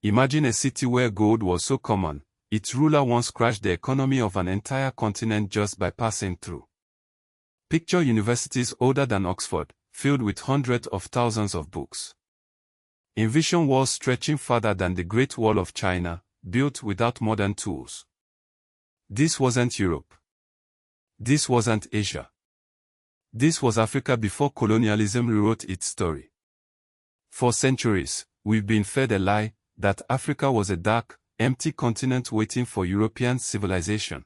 Imagine a city where gold was so common, its ruler once crashed the economy of an entire continent just by passing through. Picture universities older than Oxford, filled with hundreds of thousands of books. Envision walls stretching farther than the Great Wall of China, built without modern tools. This wasn't Europe. This wasn't Asia. This was Africa before colonialism rewrote its story. For centuries, we've been fed a lie that Africa was a dark, empty continent waiting for European civilization.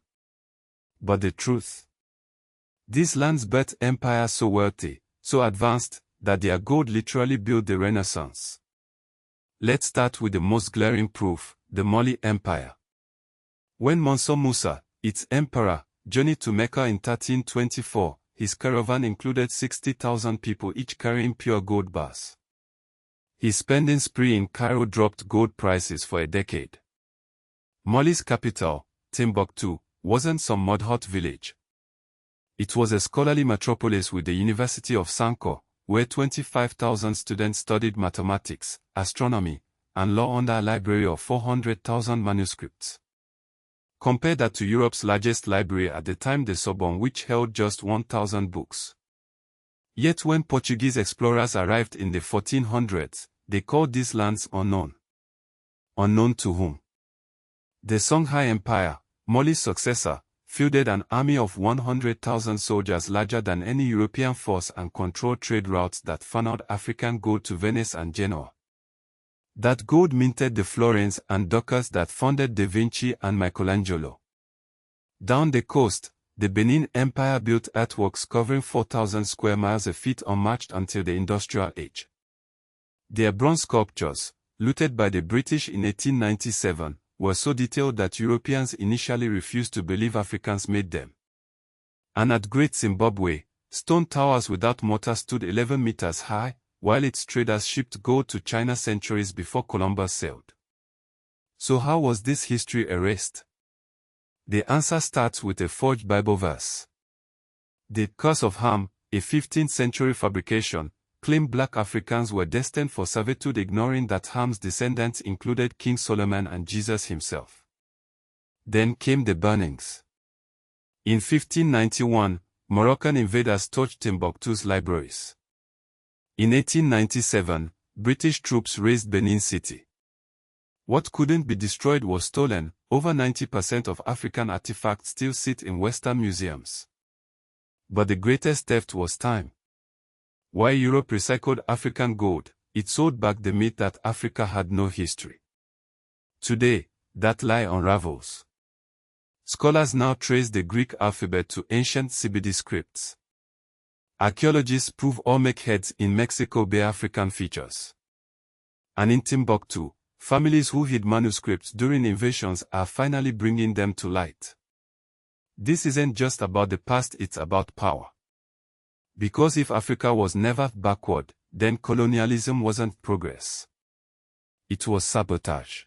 But the truth? These lands birthed empires so wealthy, so advanced, that their gold literally built the Renaissance. Let's start with the most glaring proof, the Mali Empire. When Mansour Musa, its emperor, journeyed to Mecca in 1324, his caravan included 60,000 people each carrying pure gold bars. His spending spree in Cairo dropped gold prices for a decade. Mali's capital, Timbuktu, wasn't some mud-hut village. It was a scholarly metropolis with the University of Sankore, where 25,000 students studied mathematics, astronomy, and law under a library of 400,000 manuscripts. Compare that to Europe's largest library at the time, the Sorbonne, which held just 1,000 books. Yet when Portuguese explorers arrived in the 1400s, they called these lands unknown. Unknown to whom? The Songhai Empire, Mali's successor, fielded an army of 100,000 soldiers larger than any European force and controlled trade routes that funneled African gold to Venice and Genoa. That gold minted the florins and ducats that funded Da Vinci and Michelangelo. Down the coast, the Benin Empire built earthworks covering 4,000 square miles, a feat unmatched until the Industrial Age. Their bronze sculptures, looted by the British in 1897, were so detailed that Europeans initially refused to believe Africans made them. And at Great Zimbabwe, stone towers without mortar stood 11 meters high, while its traders shipped gold to China centuries before Columbus sailed. So how was this history erased? The answer starts with a forged Bible verse. The curse of Ham, a 15th century fabrication, claimed black Africans were destined for servitude, ignoring that Ham's descendants included King Solomon and Jesus himself. Then came the burnings. In 1591, Moroccan invaders torched Timbuktu's libraries. In 1897, British troops razed Benin City. What couldn't be destroyed was stolen. Over 90% of African artifacts still sit in Western museums. But the greatest theft was time. While Europe recycled African gold, it sold back the myth that Africa had no history. Today, that lie unravels. Scholars now trace the Greek alphabet to ancient CBD scripts. Archaeologists prove Olmec heads in Mexico bear African features. And in Timbuktu, families who hid manuscripts during invasions are finally bringing them to light. This isn't just about the past, it's about power. Because if Africa was never backward, then colonialism wasn't progress. It was sabotage.